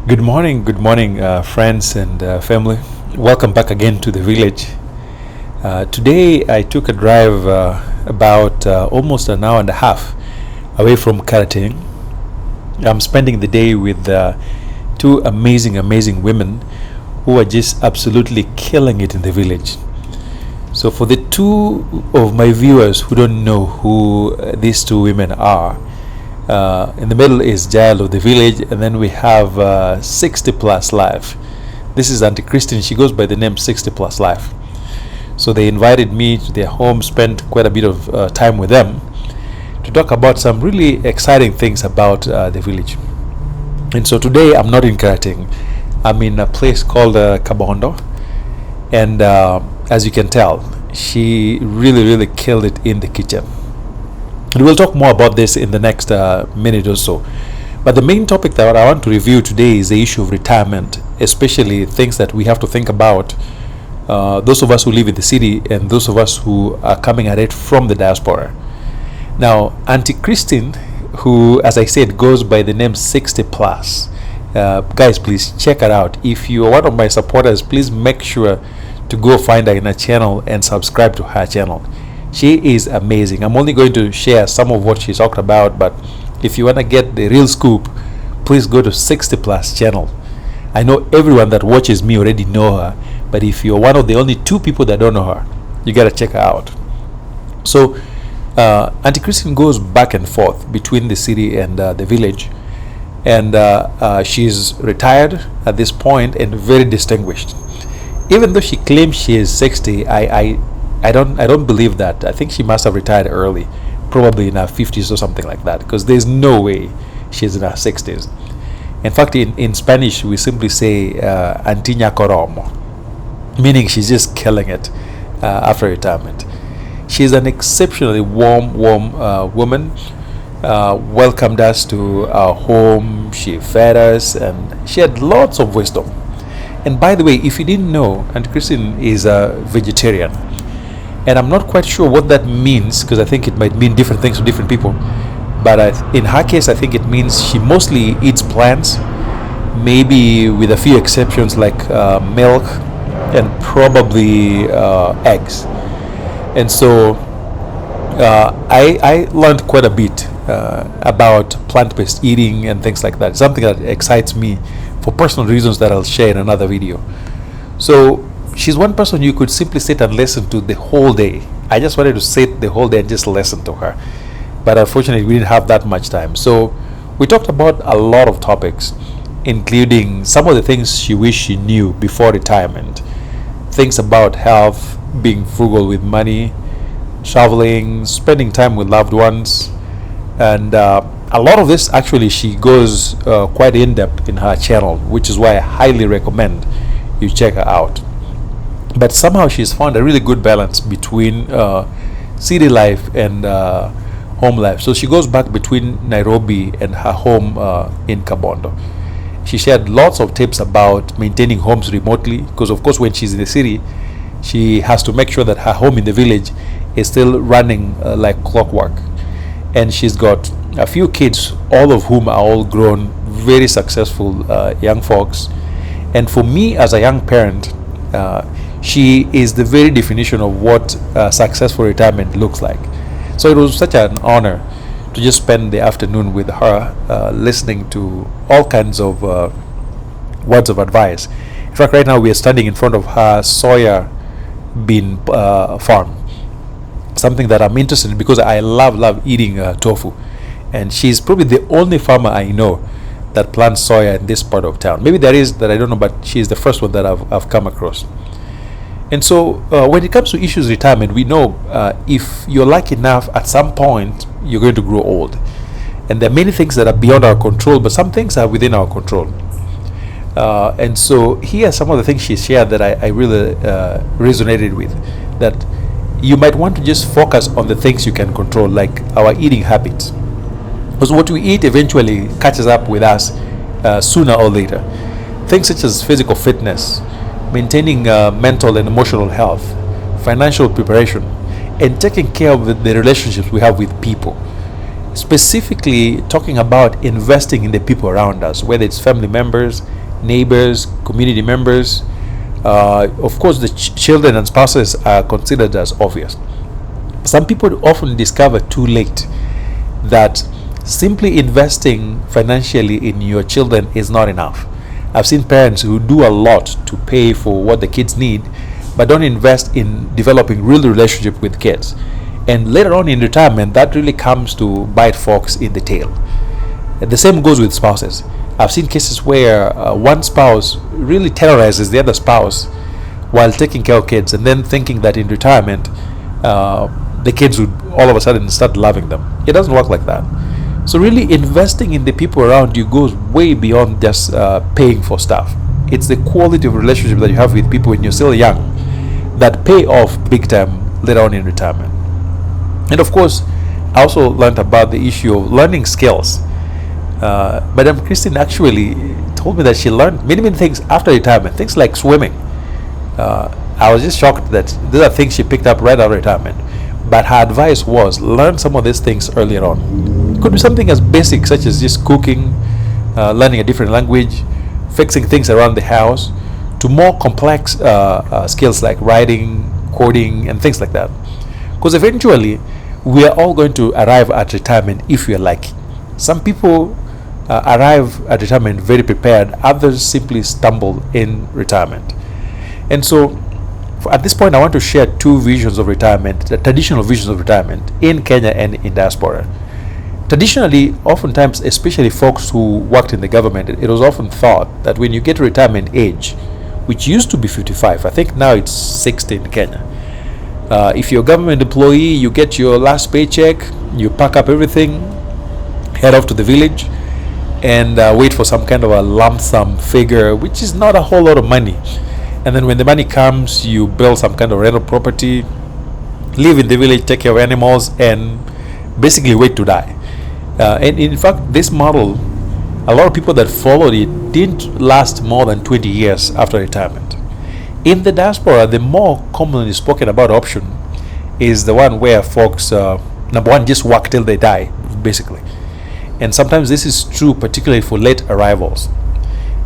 Good morning, friends and family. Welcome back again to the village. Today, I took a drive about almost an hour and a half away from Karating. I'm spending the day with two amazing women who are just absolutely killing it in the village. So, for the two of my viewers who don't know who these two women are, in the middle is Jael of the village, and then we have 60 Plus Life. This is Auntie Christine. She goes by the name 60 Plus Life. So they invited me to their home, spent quite a bit of time with them to talk about some really exciting things about the village. And so today I'm not in Karating. I'm in a place called Kabondo, and as you can tell, she really killed it in the kitchen. And we'll talk more about this in the next minute or so. But the main topic that I want to review today is the issue of retirement, especially things that we have to think about, those of us who live in the city and those of us who are coming at it from the diaspora. Now, Auntie Christine, who, as I said, goes by the name 60 Plus. Guys, please check her out. If you are one of my supporters, please make sure to go find her in her channel and subscribe to her channel. She is amazing. I'm only going to share some of what she talked about, but if you want to get the real scoop, please go to 60 Plus channel. I know everyone that watches me already know her, but if you're one of the only two people that don't know her, you got to check her out. So, Auntie Christine goes back and forth between the city and the village, and she's retired at this point and very distinguished. Even though she claims she is 60, I don't believe that. I think she must have retired early, probably in her 50s or something like that, because there's no way she's in her 60s. In fact, in Spanish, we simply say Antiña Coromo, meaning she's just killing it after retirement. She's an exceptionally warm woman. Welcomed us to our home. She fed us, and she had lots of wisdom. And by the way, if you didn't know, Aunt Christine is a vegetarian. And I'm not quite sure what that means, because I think it might mean different things to different people. But in her case, I think it means she mostly eats plants, maybe with a few exceptions like milk and probably eggs. And so I learned quite a bit about plant-based eating and things like that. It's something that excites me for personal reasons that I'll share in another video. So she's one person you could simply sit and listen to the whole day. I just wanted to sit the whole day and just listen to her, but unfortunately we didn't have that much time. So we talked about a lot of topics, including some of the things she wished she knew before retirement, things about health, being frugal with money, traveling, spending time with loved ones, and a lot of this actually she goes quite in depth in her channel, which is why I highly recommend you check her out. But somehow she's found a really good balance between city life and home life. So she goes back between Nairobi and her home in Kabondo. She shared lots of tips about maintaining homes remotely, because of course when she's in the city, she has to make sure that her home in the village is still running like clockwork. And she's got a few kids, all of whom are all grown, very successful young folks. And for me as a young parent, she is the very definition of what successful retirement looks like. So it was such an honor to just spend the afternoon with her, listening to all kinds of words of advice. In fact, right now we are standing in front of her soya bean farm, something that I'm interested in because I love eating tofu. And she's probably the only farmer I know that plants soya in this part of town. Maybe there is that I don't know, but she's the first one that I've come across. And so when it comes to issues of retirement, we know if you're lucky enough, at some point you're going to grow old. And there are many things that are beyond our control, but some things are within our control. And so here are some of the things she shared that I really resonated with, that you might want to just focus on the things you can control, like our eating habits. Because what we eat eventually catches up with us sooner or later. Things such as physical fitness, maintaining mental and emotional health, financial preparation, and taking care of the relationships we have with people. Specifically talking about investing in the people around us, whether it's family members, neighbors, community members. Of course, the children and spouses are considered as obvious. Some people often discover too late that simply investing financially in your children is not enough. I've seen parents who do a lot to pay for what the kids need, but don't invest in developing real relationship with kids. And later on in retirement, that really comes to bite folks in the tail. And the same goes with spouses. I've seen cases where one spouse really terrorizes the other spouse while taking care of kids, and then thinking that in retirement, the kids would all of a sudden start loving them. It doesn't work like that. So really, investing in the people around you goes way beyond just paying for stuff. It's the quality of relationship that you have with people when you're still young that pay off big time later on in retirement. And of course, I also learned about the issue of learning skills. Madam Christine actually told me that she learned many things after retirement, things like swimming. I was just shocked that these are things she picked up right out of retirement. But her advice was learn some of these things earlier on. It could be something as basic such as just cooking, learning a different language, fixing things around the house, to more complex skills like writing, coding, and things like that. Because eventually, we are all going to arrive at retirement if we are lucky. Some people arrive at retirement very prepared, others simply stumble in retirement. And so, at this point, I want to share two visions of retirement, the traditional visions of retirement in Kenya and in diaspora. Traditionally, oftentimes, especially folks who worked in the government, it was often thought that when you get to retirement age, which used to be 55, I think now it's 60 in Kenya. If you're a government employee, you get your last paycheck, you pack up everything, head off to the village, and wait for some kind of a lump sum figure, which is not a whole lot of money. And then when the money comes, you build some kind of rental property, live in the village, take care of animals, and basically wait to die. And in fact, this model, a lot of people that followed it didn't last more than 20 years after retirement. In the diaspora, the more commonly spoken about option is the one where folks, number one, just work till they die, basically. And sometimes this is true, particularly for late arrivals.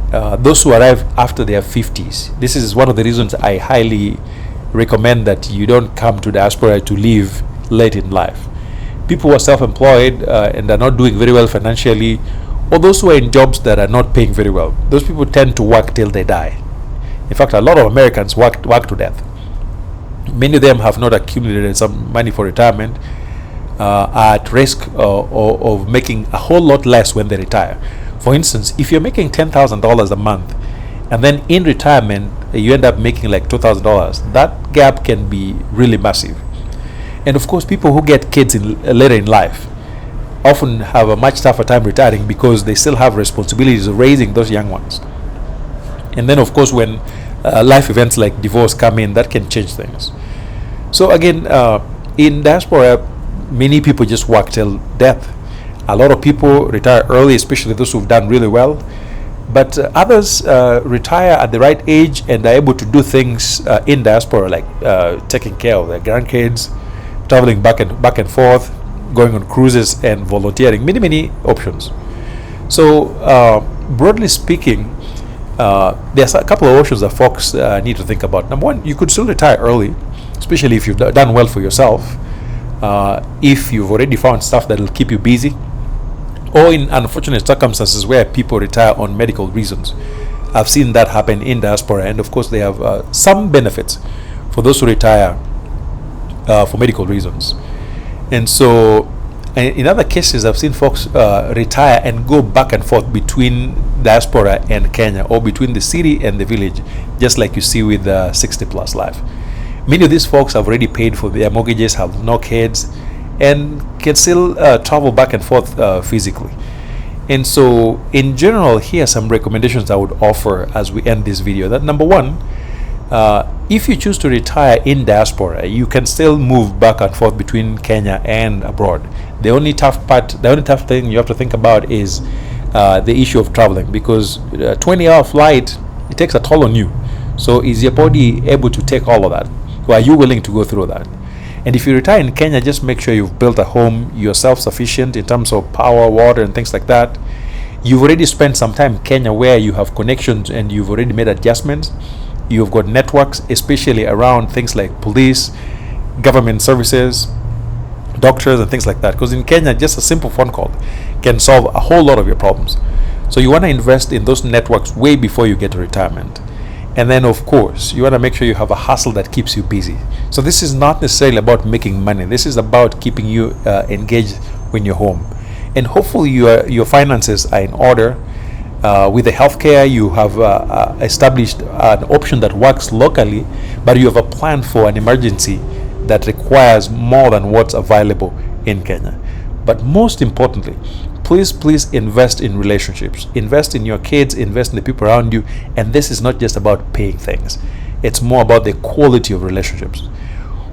Those who arrive after their 50s. This is one of the reasons I highly recommend that you don't come to diaspora to live late in life. People who are self-employed and are not doing very well financially, or those who are in jobs that are not paying very well, those people tend to work till they die. In fact, a lot of Americans work to death. Many of them have not accumulated some money for retirement, are at risk of making a whole lot less when they retire. For instance, if you're making $10,000 a month, and then in retirement you end up making like $2,000, that gap can be really massive. And of course, people who get kids later in life often have a much tougher time retiring because they still have responsibilities of raising those young ones. And then of course, when life events like divorce come in, that can change things. So again, in diaspora, many people just work till death. A lot of people retire early, especially those who've done really well. But others retire at the right age and are able to do things in diaspora, like taking care of their grandkids, traveling back and forth, going on cruises, and volunteering. Many options. So broadly speaking, there's a couple of options that folks need to think about. Number one, you could still retire early, especially if you've done well for yourself. If you've already found stuff that will keep you busy, or in unfortunate circumstances where people retire on medical reasons. I've seen that happen in diaspora, and of course they have some benefits for those who retire for medical reasons. And so in other cases, I've seen folks retire and go back and forth between diaspora and Kenya, or between the city and the village, just like you see with 60 plus life. Many of these folks have already paid for their mortgages, have no kids, and can still travel back and forth physically. And so in general, here are some recommendations I would offer as we end this video. That number one, if you choose to retire in diaspora, you can still move back and forth between Kenya and abroad. The only tough thing you have to think about is the issue of traveling, because a 20-hour flight, it takes a toll on you. So is your body able to take all of that? Or are you willing to go through that? And if you retire in Kenya, just make sure you've built a home, you're self-sufficient in terms of power, water, and things like that. You've already spent some time in Kenya where you have connections and you've already made adjustments. You've got networks, especially around things like police, government services, doctors, and things like that. Because in Kenya, just a simple phone call can solve a whole lot of your problems. So you want to invest in those networks way before you get to retirement. And then, of course, you want to make sure you have a hustle that keeps you busy. So this is not necessarily about making money. This is about keeping you engaged when you're home. And hopefully your finances are in order. With the healthcare, you have established an option that works locally, but you have a plan for an emergency that requires more than what's available in Kenya. But most importantly, please invest in relationships. Invest in your kids, invest in the people around you. And this is not just about paying things. It's more about the quality of relationships.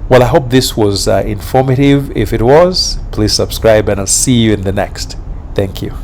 Well, I hope this was informative. If it was, please subscribe and I'll see you in the next. Thank you.